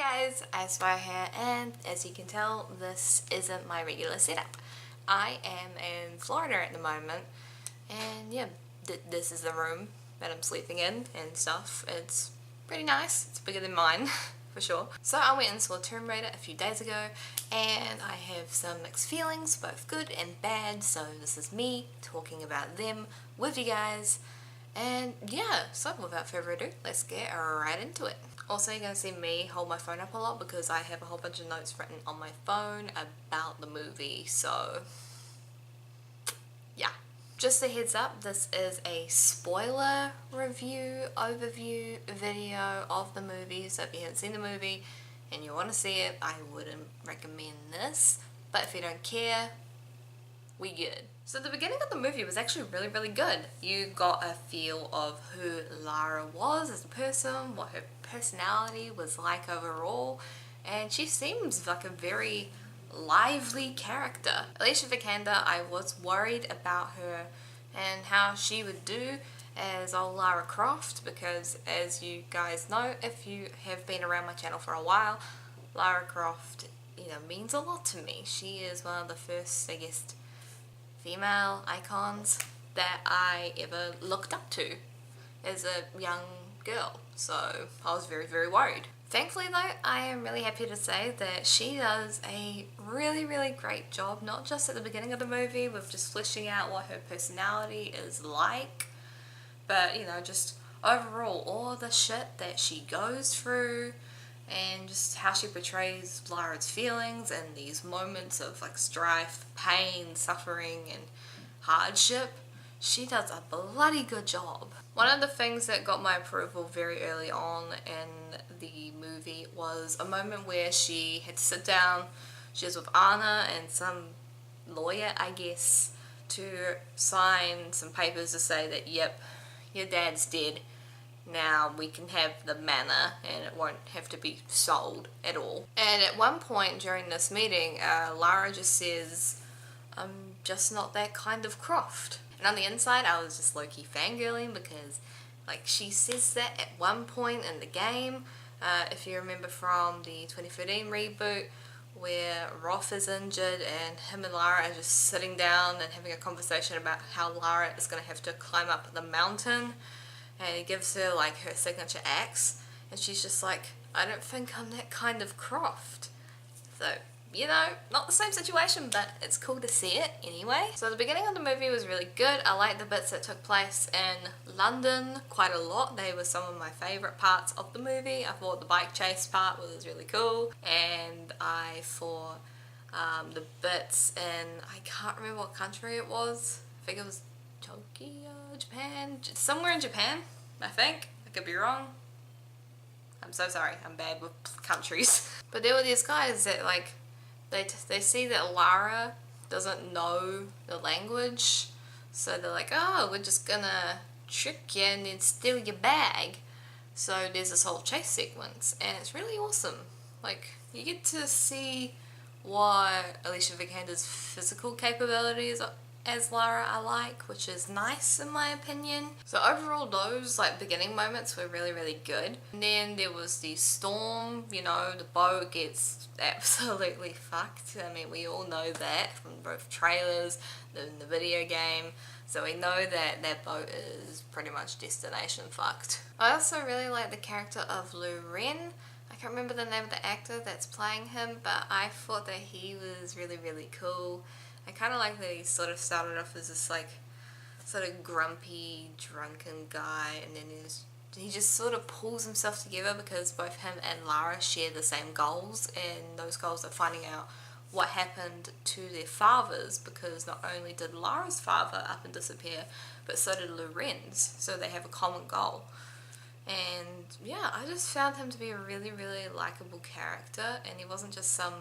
guys, IceWire here, and as you can tell, this isn't my regular setup. I am in Florida at the moment, and yeah, this is the room that I'm sleeping in and stuff. It's pretty nice. It's bigger than mine, for sure. So I went and saw Tomb Raider a few days ago, and I have some mixed feelings, both good and bad, so this is me talking about them with you guys. And yeah, so without further ado, let's get right into it. Also, you're going to see me hold my phone up a lot because I have a whole bunch of notes written on my phone about the movie, so yeah. Just a heads up, this is a spoiler review, overview video of the movie, so if you haven't seen the movie and you want to see it, I wouldn't recommend this, but if you don't care, we good. So the beginning of the movie was actually really good. You got a feel of who Lara was as a person, what her personality was like overall, and she seems like a very lively character. Alicia Vikander, I was worried about her and how she would do as old Lara Croft, because as you guys know, if you have been around my channel for a while, Lara Croft, means a lot to me. She is one of the first, I guess, female icons that I ever looked up to as a young girl, so I was very worried. Thankfully though, I am really happy to say that she does a really great job, not just at the beginning of the movie with just fleshing out what her personality is like, but just overall all the shit that she goes through and just how she portrays Lara's feelings and these moments of like strife, pain, suffering and hardship. She does a bloody good job. One of the things that got my approval very early on in the movie was a moment where she had to sit down, she was with Anna and some lawyer, I guess, to sign some papers to say that, yep, your dad's dead. Now we can have the manor and it won't have to be sold at all. And at one point during this meeting, Lara just says, I'm just not that kind of Croft. And on the inside I was just low-key fangirling because like she says that at one point in the game, if you remember from the 2013 reboot where Roth is injured and him and Lara are just sitting down and having a conversation about how Lara is going to have to climb up the mountain. And he gives her like her signature axe, and she's just like, I don't think I'm that kind of Croft. So, not the same situation, but it's cool to see it anyway. So the beginning of the movie was really good. I liked the bits that took place in London quite a lot. They were some of my favourite parts of the movie. I thought the bike chase part was really cool, and I thought the bits in, I can't remember what country it was. I think it was Tokyo, Japan, somewhere in Japan, I think. I could be wrong. I'm so sorry, I'm bad with countries. But there were these guys that like, they see that Lara doesn't know the language, so they're like, oh, we're just gonna trick you and then steal your bag. So there's this whole chase sequence, and it's really awesome. Like, you get to see what Alicia Vikander's physical capabilities as Lara I like, which is nice in my opinion. So overall those like beginning moments were really good. And then there was the storm, the boat gets absolutely fucked. I mean, we all know that from both trailers and the video game. So we know that that boat is pretty much destination fucked. I also really like the character of Lou Ren. I can't remember the name of the actor that's playing him, but I thought that he was really cool. I kind of like that he sort of started off as this like sort of grumpy, drunken guy, and then he just sort of pulls himself together because both him and Lara share the same goals, and those goals are finding out what happened to their fathers, because not only did Lara's father up and disappear, but so did Lou Ren's, so they have a common goal. And yeah, I just found him to be a really likable character, and he wasn't just some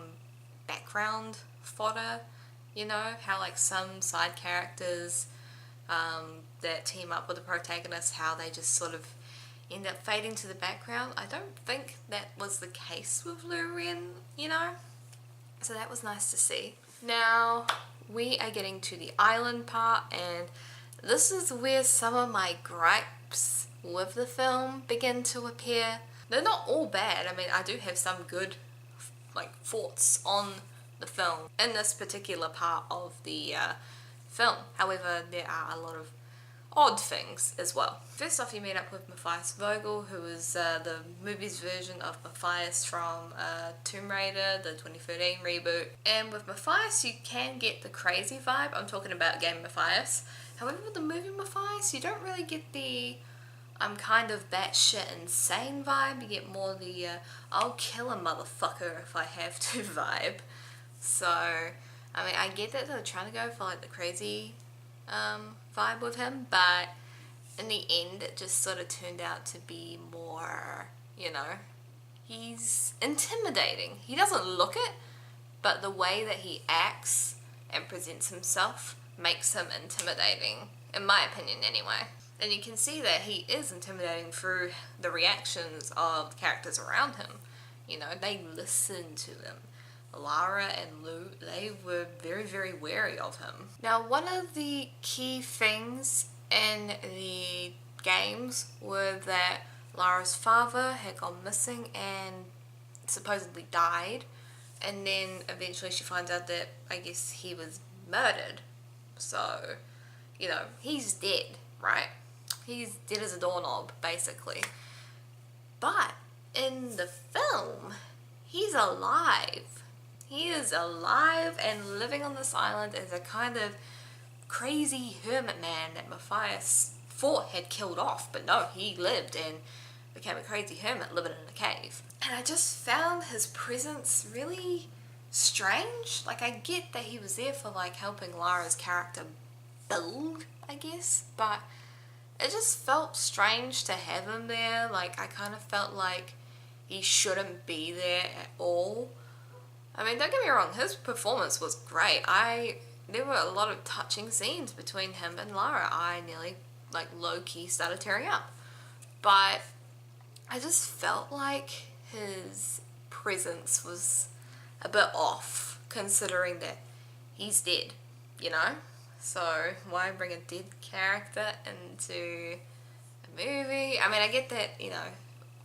background fodder. How like some side characters that team up with the protagonist, how they just sort of end up fading to the background. I don't think that was the case with Lou Ren, so that was nice to see. Now we are getting to the island part, and this is where some of my gripes with the film begin to appear. they're not all bad. I mean, I do have some good, like, thoughts on the film in this particular part of the film. However, there are a lot of odd things as well. First off, you meet up with Matthias Vogel, who is the movie's version of Matthias from Tomb Raider, the 2013 reboot. And with Matthias, you can get the crazy vibe. I'm talking about game Matthias. However, with the movie Matthias, you don't really get the I'm kind of batshit insane vibe. You get more the I'll kill a motherfucker if I have to vibe. So, I mean, I get that they're trying to go for like the crazy vibe with him, but in the end it just sort of turned out to be more, you know, he's intimidating. He doesn't look it, but the way that he acts and presents himself makes him intimidating, in my opinion anyway. And you can see that he is intimidating through the reactions of the characters around him. You know, they listen to him. Lara and Lou, they were very, very wary of him. Now, one of the key things in the games were that Lara's father had gone missing and supposedly died, and then eventually she finds out that, I guess, he was murdered. So, you know, he's dead, right? He's dead as a doorknob, basically. But in the film, he's alive. He is alive and living on this island as a kind of crazy hermit man that Matthias thought had killed off. But no, he lived and became a crazy hermit living in a cave. And I just found his presence really strange. Like, I get that he was there for, like, helping Lara's character build, I guess. But it just felt strange to have him there. Like, I kind of felt like he shouldn't be there at all. I mean, don't get me wrong, his performance was great. There were a lot of touching scenes between him and Lara. I nearly, like, low-key started tearing up. But I just felt like his presence was a bit off, considering that he's dead, you know? So why bring a dead character into a movie? I mean, I get that, you know,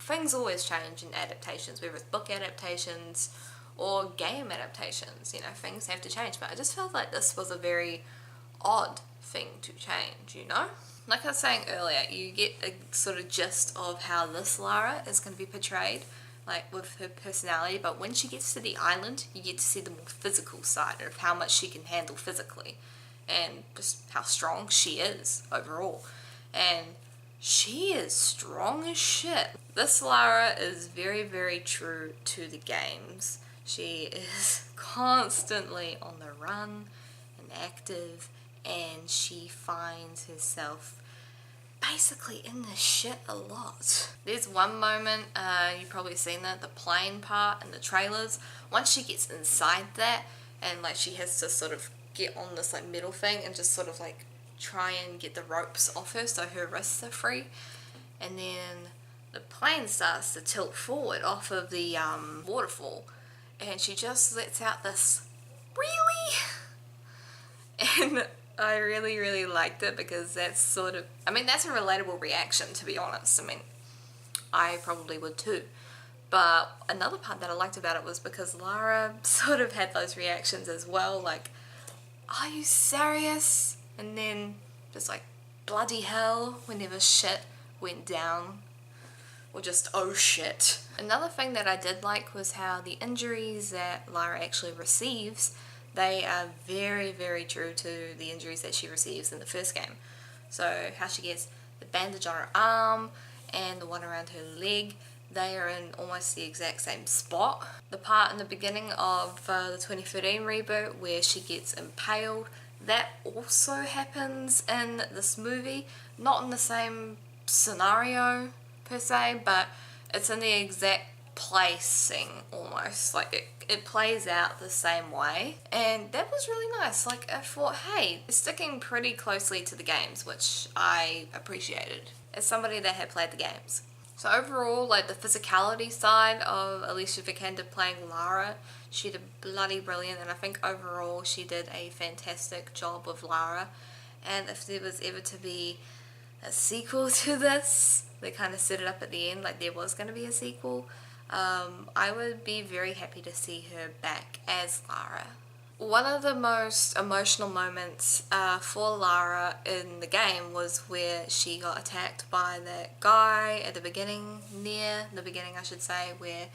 things always change in adaptations, whether it's book adaptations or game adaptations, you know, things have to change. But I just felt like this was a very odd thing to change, you know? Like I was saying earlier, you get a sort of gist of how this Lara is going to be portrayed, like with her personality, but when she gets to the island, you get to see the more physical side of how much she can handle physically and just how strong she is overall. And she is strong as shit. This Lara is very, very true to the games. She is constantly on the run and active, and she finds herself basically in the shit a lot. There's one moment, you've probably seen that, the plane part in the trailers. Once she gets inside that, and like she has to sort of get on this like metal thing and just sort of like try and get the ropes off her so her wrists are free, and then the plane starts to tilt forward off of the waterfall, and she just lets out this really, and I really, really liked it because that's sort of, I mean, that's a relatable reaction, to be honest. I mean, I probably would too. But another part that I liked about it was because Lara sort of had those reactions as well, like, are you serious? And then just like, bloody hell, whenever shit went down, or just oh shit. Another thing that I did like was how the injuries that Lara actually receives, they are very, very true to the injuries that she receives in the first game. So how she gets the bandage on her arm and the one around her leg, they are in almost the exact same spot. The part in the beginning of the 2013 reboot where she gets impaled, that also happens in this movie. Not in the same scenario per se, but it's in the exact placing almost. Like it plays out the same way, and that was really nice. Like, I thought, hey, it's sticking pretty closely to the games, which I appreciated as somebody that had played the games. So overall, like the physicality side of Alicia Vikander playing Lara, she did bloody brilliant, and I think overall she did a fantastic job with Lara. And if there was ever to be a sequel to this. They kind of set it up at the end like there was going to be a sequel. I would be very happy to see her back as Lara. One of the most emotional moments for Lara in the game was where she got attacked by that guy at the beginning, near the beginning I should say, where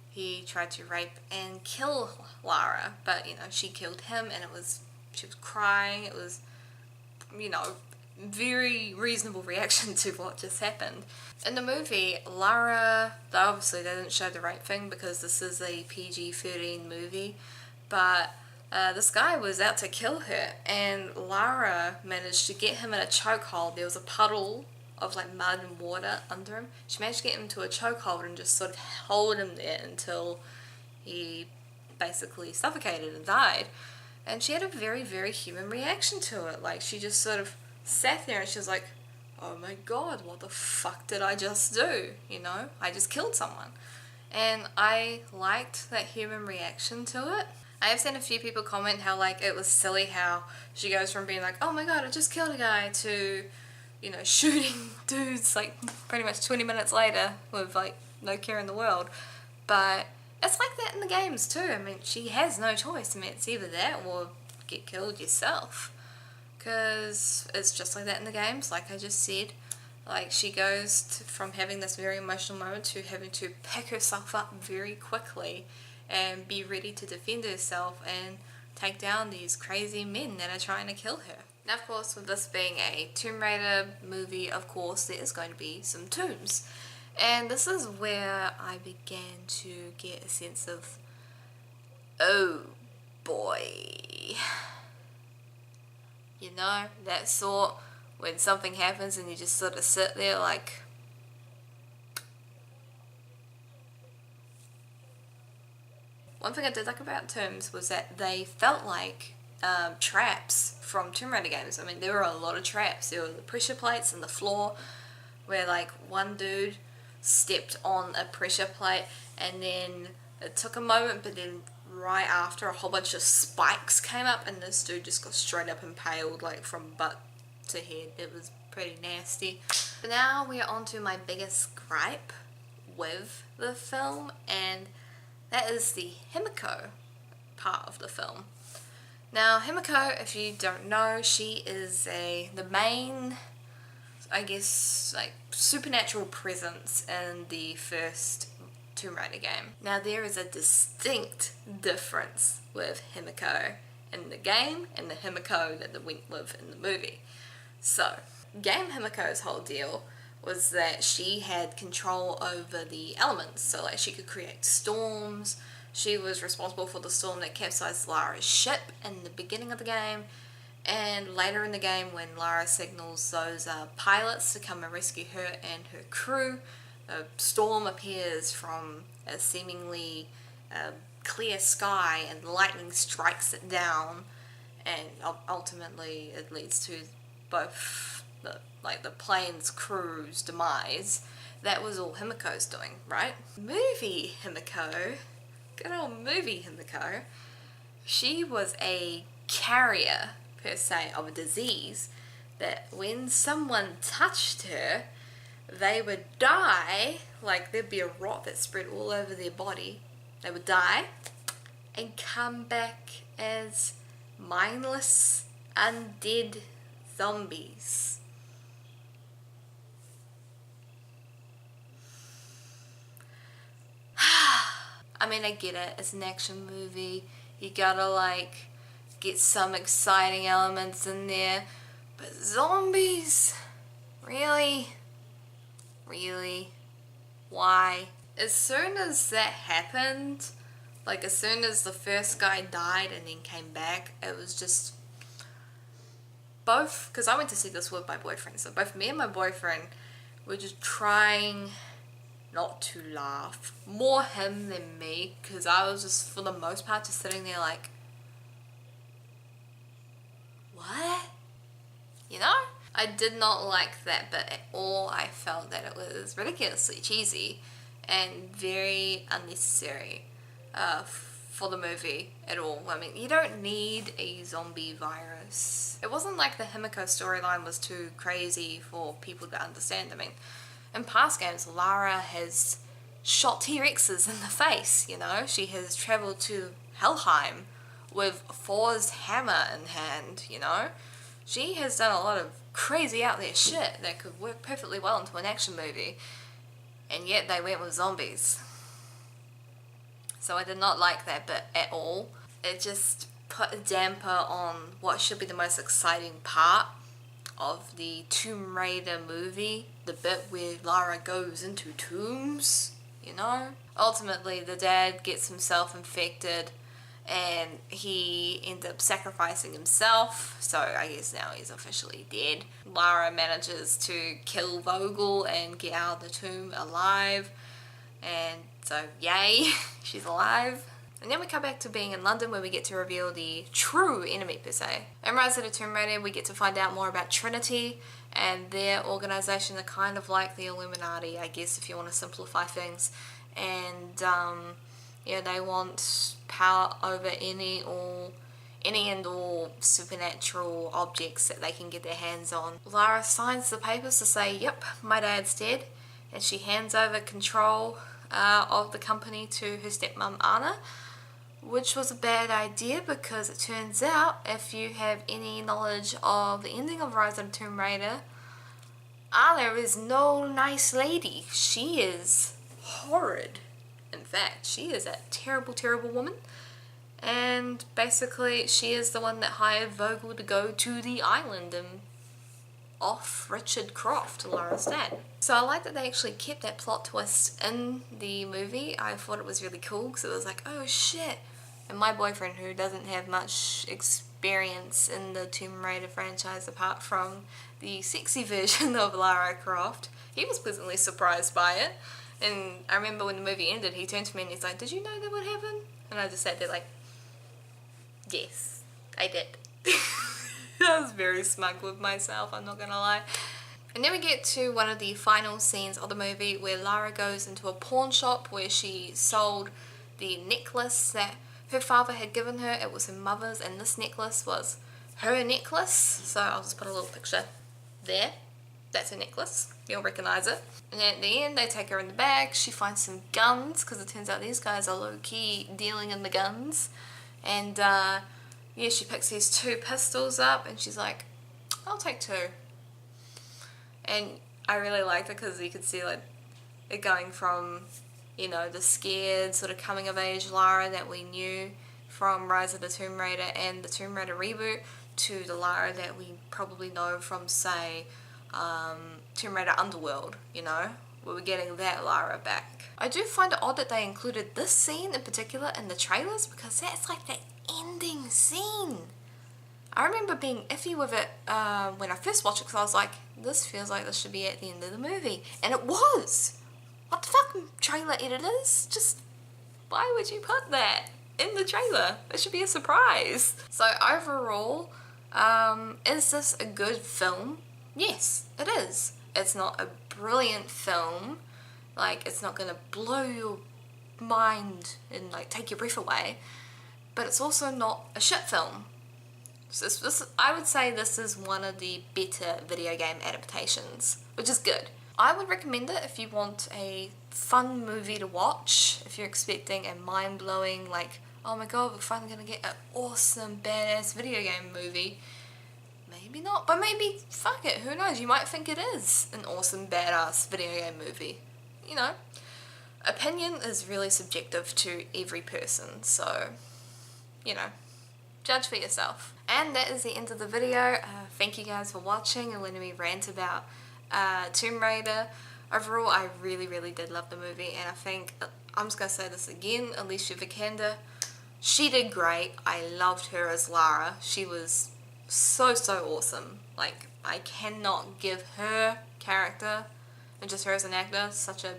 he tried to rape and kill Lara, but you know, she killed him, and she was crying. It was, you know, very reasonable reaction to what just happened. In the movie, Lara, obviously they didn't show the rape thing because this is a PG-13 movie, but this guy was out to kill her, and Lara managed to get him in a chokehold. There was a puddle of like mud and water under him. She managed to get him to a chokehold and just sort of hold him there until he basically suffocated and died. And she had a very, very human reaction to it. Like, she just sort of sat there and she was like, oh my god, what the fuck did I just do? You know, I just killed someone. And I liked that human reaction to it. I have seen a few people comment how like it was silly how she goes from being like, oh my god, I just killed a guy, to, you know, shooting dudes like pretty much 20 minutes later with like no care in the world. But it's like that in the games too. I mean, she has no choice. I mean, it's either that or get killed yourself. Because it's just like that in the games, like I just said. Like, she goes from having this very emotional moment to having to pick herself up very quickly and be ready to defend herself and take down these crazy men that are trying to kill her. Now, of course, with this being a Tomb Raider movie, of course, there is going to be some tombs. And this is where I began to get a sense of, oh boy. You know, that sort when something happens and you just sort of sit there like, one thing I did like about Tombs was that they felt like traps from Tomb Raider games. I mean, there were a lot of traps. There were the pressure plates on the floor where like one dude stepped on a pressure plate and then it took a moment, but then right after a whole bunch of spikes came up and this dude just got straight up impaled like from butt to head. It was pretty nasty. But now we are on to my biggest gripe with the film, and that is the Himiko part of the film. Now, Himiko, if you don't know, she is the main, I guess, like supernatural presence in the first Tomb Raider game. Now, there is a distinct difference with Himiko in the game and the Himiko that they went with in the movie. So, game Himiko's whole deal was that she had control over the elements. So like she could create storms. She was responsible for the storm that capsized Lara's ship in the beginning of the game. And later in the game, when Lara signals those pilots to come and rescue her and her crew, a storm appears from a seemingly clear sky and lightning strikes it down, and ultimately it leads to both the plane's crew's demise. That was all Himiko's doing, right? Movie Himiko, good old movie Himiko, she was a carrier, per se, of a disease that when someone touched her, they would die. Like, there'd be a rot that spread all over their body. They would die and come back as mindless, undead zombies. I mean, I get it, it's an action movie, you gotta like get some exciting elements in there, but zombies? Really? Really? Why? As soon as that happened, like as soon as the first guy died and then came back, it was just both, because I went to see this with my boyfriend, so both me and my boyfriend were just trying not to laugh. More him than me, because I was just, for the most part, just sitting there like, what? You know? I did not like that bit at all. I felt that it was ridiculously cheesy and very unnecessary for the movie at all. I mean, you don't need a zombie virus. It wasn't like the Himiko storyline was too crazy for people to understand. I mean, in past games, Lara has shot T-Rexes in the face, you know? She has travelled to Helheim with Thor's hammer in hand, you know? She has done a lot of crazy out there shit that could work perfectly well into an action movie, and yet they went with zombies. So I did not like that bit at all. It just put a damper on what should be the most exciting part of the Tomb Raider movie, the bit where Lara goes into tombs, you know? Ultimately, the dad gets himself infected and he ends up sacrificing himself, so I guess now he's officially dead. Lara manages to kill Vogel and get out of the tomb alive, and so yay, she's alive. And then we come back to being in London, where we get to reveal the true enemy per se. In Rise of the Tomb Raider, we get to find out more about Trinity, and their organisation are kind of like the Illuminati, I guess, if you want to simplify things. And yeah, they want power over any and all supernatural objects that they can get their hands on. Lara signs the papers to say, yep, my dad's dead, and she hands over control of the company to her stepmom Anna, which was a bad idea because it turns out, if you have any knowledge of the ending of Rise of the Tomb Raider, Anna is no nice lady. She is horrid. In fact, she is a terrible, terrible woman. And basically, she is the one that hired Vogel to go to the island and off Richard Croft, Lara's dad. So I like that they actually kept that plot twist in the movie. I thought it was really cool because it was like, oh shit. And my boyfriend, who doesn't have much experience in the Tomb Raider franchise apart from the sexy version of Lara Croft, he was pleasantly surprised by it. And I remember when the movie ended, he turned to me and he's like, did you know that would happen? And I just sat there like, yes, I did. I was very smug with myself, I'm not gonna lie. And then we get to one of the final scenes of the movie where Lara goes into a pawn shop where she sold the necklace that her father had given her. It was her mother's, and this necklace was her necklace. So I'll just put a little picture there. That's her necklace. You'll recognize it. And then at the end, they take her in the bag. She finds some guns, because it turns out these guys are low-key dealing in the guns. And yeah, she picks these 2 pistols up, and she's like, I'll take 2. And I really liked it because you could see like it going from, you know, the scared sort of coming of age Lara that we knew from Rise of the Tomb Raider and the Tomb Raider reboot to the Lara that we probably know from, say, Tomb Raider Underworld, you know? We were getting that Lara back. I do find it odd that they included this scene in particular in the trailers because that's like the ending scene. I remember being iffy with it when I first watched it because I was like, this feels like this should be at the end of the movie. And it was! What the fuck, trailer editors? Just, why would you put that in the trailer? It should be a surprise. So overall, is this a good film? Yes, it is. It's not a brilliant film. Like, it's not gonna blow your mind and like take your breath away. But it's also not a shit film. So I would say this is one of the better video game adaptations, which is good. I would recommend it if you want a fun movie to watch, if you're expecting a mind-blowing, like, oh my god, we're finally gonna get an awesome, badass video game movie. Maybe not, but maybe, fuck it, who knows, you might think it is an awesome, badass video game movie. You know, opinion is really subjective to every person, so, you know, judge for yourself. And that is the end of the video. Thank you guys for watching and letting me rant about Tomb Raider. Overall, I really, really did love the movie, and I think, I'm just going to say this again, Alicia Vikander, she did great. I loved her as Lara. She was so, so awesome. Like, I cannot give her character, and just her as an actor, such a,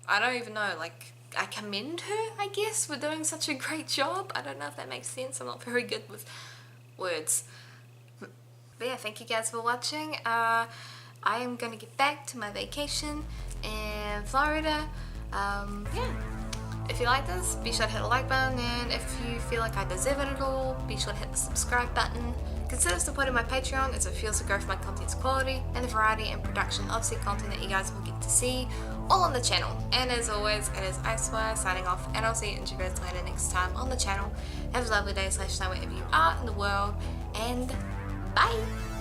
I don't even know, like, I commend her, I guess, for doing such a great job. I don't know if that makes sense. I'm not very good with words. But yeah, thank you guys for watching. I am going to get back to my vacation in Florida. Yeah. if you like this, be sure to hit the like button, and if you feel like I deserve it at all, be sure to hit the subscribe button. Consider supporting my Patreon as it fuels the growth of my content's quality and the variety and production of said content that you guys will get to see all on the channel. And as always, it is IceWire signing off, and I'll see you introverts later next time on the channel. Have a lovely day / night wherever you are in the world, and bye!